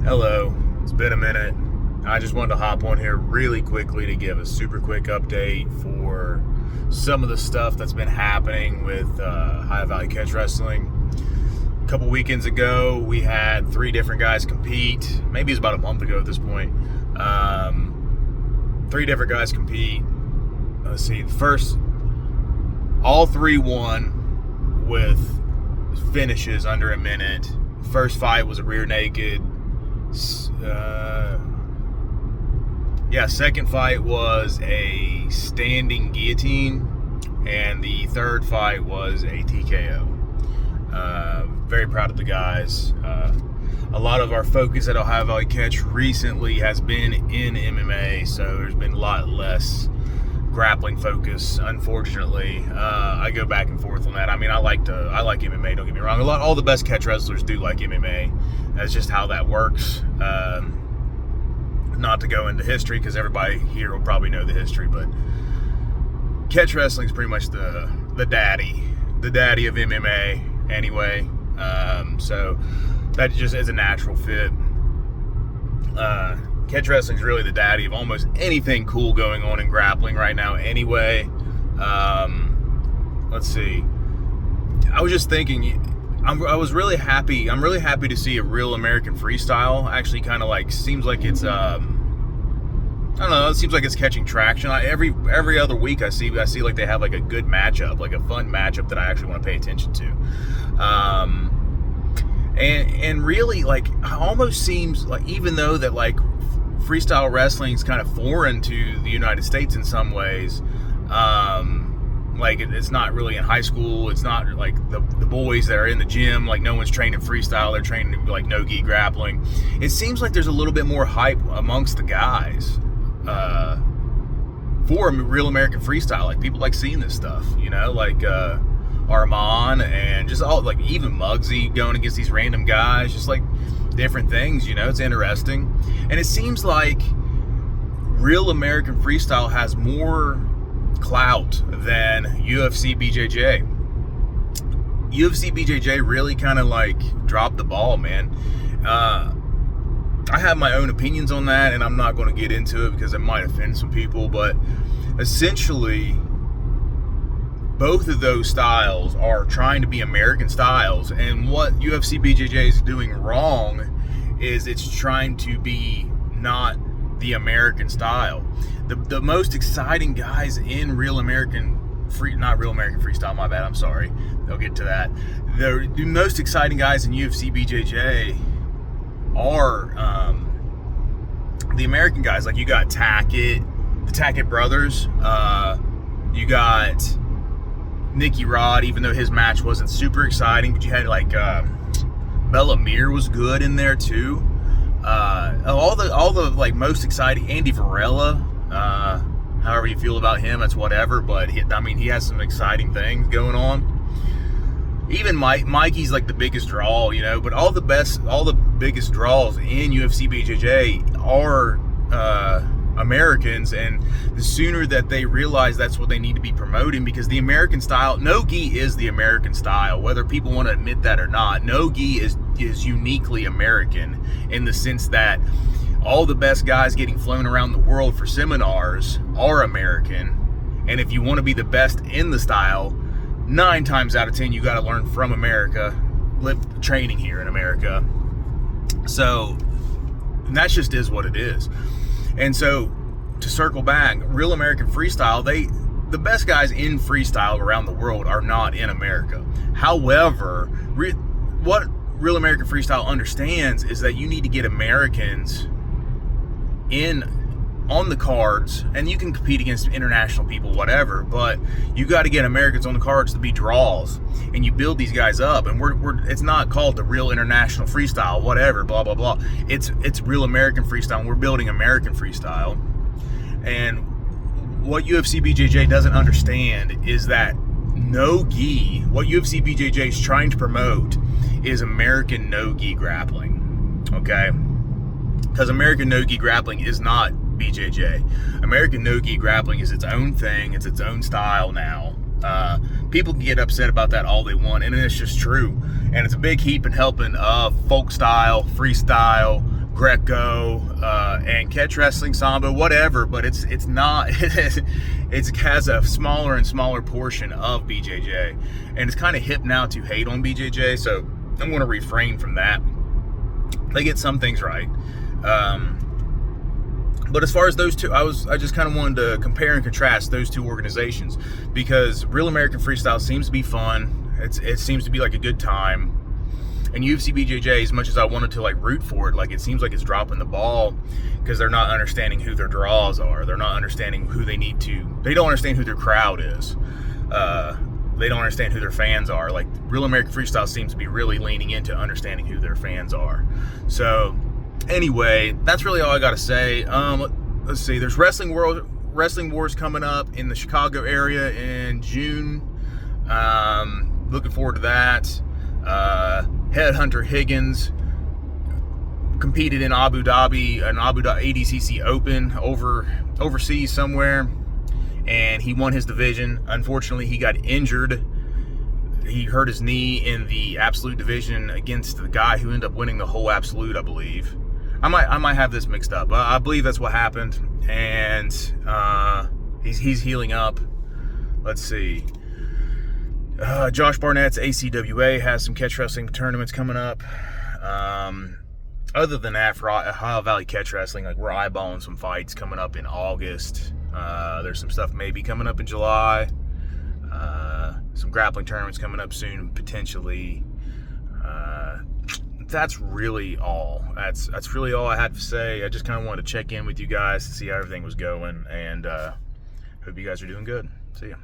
Hello, it's been a minute. I just wanted to hop on here really quickly to give a super quick update for some of the stuff that's been happening with High Valley Catch Wrestling. A couple weekends ago, we had 3 different guys compete. Maybe it's about a month ago at this point. 3 different guys compete. Let's see, first, all 3 won with finishes under a minute. First fight was a rear naked. Second fight was a standing guillotine, and the third fight was a TKO. Very proud of the guys. A lot of our focus at Ohio Valley Catch recently has been in MMA, so there's been a lot less grappling focus, unfortunately. I go back and forth on that. I mean, I like MMA, don't get me wrong. All the best catch wrestlers do like MMA. That's just how that works. Not to go into history, because everybody here will probably know the history, but catch wrestling is pretty much the daddy of MMA anyway. So that just is a natural fit. Catch wrestling is really the daddy of almost anything cool going on in grappling right now anyway. Let's see. I was just thinking, I was really happy. I'm really happy to see a real American freestyle actually kind of like, seems like it's, I don't know, it seems like it's catching traction. Every other week I see like they have like a good matchup, like a fun matchup that I actually want to pay attention to. And really, like, it almost seems like, even though that like freestyle wrestling is kind of foreign to the United States in some ways, like it's not really in high school. It's not like the boys that are in the gym, like no one's training freestyle. They're training like no-gi grappling. It seems like there's a little bit more hype amongst the guys for real American freestyle. Like people like seeing this stuff, you know, like Armand and just all, like even Muggsy going against these random guys, just like different things, you know. It's interesting. And it seems like real American freestyle has more clout than UFCBJJ. UFCBJJ really kind of like dropped the ball, man. I have my own opinions on that, and I'm not going to get into it because it might offend some people, but essentially both of those styles are trying to be American styles, and what UFCBJJ is doing wrong is it's trying to be not the American style. The most exciting guys in real American not real American freestyle, my bad, I'm sorry, I'll get to that. The most exciting guys in UFCBJJ are the American guys. Like you got the Tackett brothers, you got Nicky Rod, even though his match wasn't super exciting, but you had like Bellamere was good in there too. All the like most exciting, Andy Varela, however you feel about him, that's whatever, but he has some exciting things going on. Even Mikey's like the biggest draw, you know, but all the biggest draws in UFCBJJ are Americans, and the sooner that they realize that's what they need to be promoting, because the American style, no-gi is the American style, whether people want to admit that or not. No-gi is uniquely American in the sense that all the best guys getting flown around the world for seminars are American, and if you want to be the best in the style, 9 times out of 10 you got to learn from America, live training here in America. So that just is what it is. And so, to circle back, real American freestyle, the best guys in freestyle around the world are not in America. However, what real American freestyle understands is that you need to get Americans on the cards, and you can compete against international people, whatever, but you got to get Americans on the cards to be draws, and you build these guys up. And it's not called the real international freestyle, whatever, blah blah blah. It's real American freestyle, and we're building American freestyle. And what UFCBJJ doesn't understand is that no-gi, what UFCBJJ is trying to promote is American no-gi grappling, okay? Because American no-gi grappling is not BJJ. American no-gi grappling is its own thing. It's its own style now. People can get upset about that all they want, and it's just true. And it's a big heap and helping of folk style, freestyle, Greco, and catch wrestling, Sambo, whatever, but it's not, it has a smaller and smaller portion of BJJ, and it's kind of hip now to hate on BJJ, so I'm going to refrain from that. They get some things right, but as far as those two, I just kind of wanted to compare and contrast those two organizations, because Real American Freestyle seems to be fun. It seems to be like a good time. And UFCBJJ, as much as I wanted to like root for it, like it seems like it's dropping the ball because they're not understanding who their draws are. They're not understanding who they need to. They don't understand who their crowd is. They don't understand who their fans are. Like Real American Freestyle seems to be really leaning into understanding who their fans are. So anyway, that's really all I got to say. Let's see. There's Wrestling Wars coming up in the Chicago area in June. Looking forward to that. Headhunter Higgins competed in Abu Dhabi, an ADCC Open overseas somewhere, and he won his division. Unfortunately, he got injured. He hurt his knee in the Absolute division against the guy who ended up winning the whole Absolute, I believe. I might have this mixed up. I believe that's what happened, and he's healing up. Let's see. Josh Barnett's ACWA has some catch wrestling tournaments coming up. Other than that, for Ohio Valley Catch Wrestling, like we're eyeballing some fights coming up in August. There's some stuff maybe coming up in July. Some grappling tournaments coming up soon, potentially. That's really all. That's really all I had to say. I just kind of wanted to check in with you guys to see how everything was going, and hope you guys are doing good. See ya.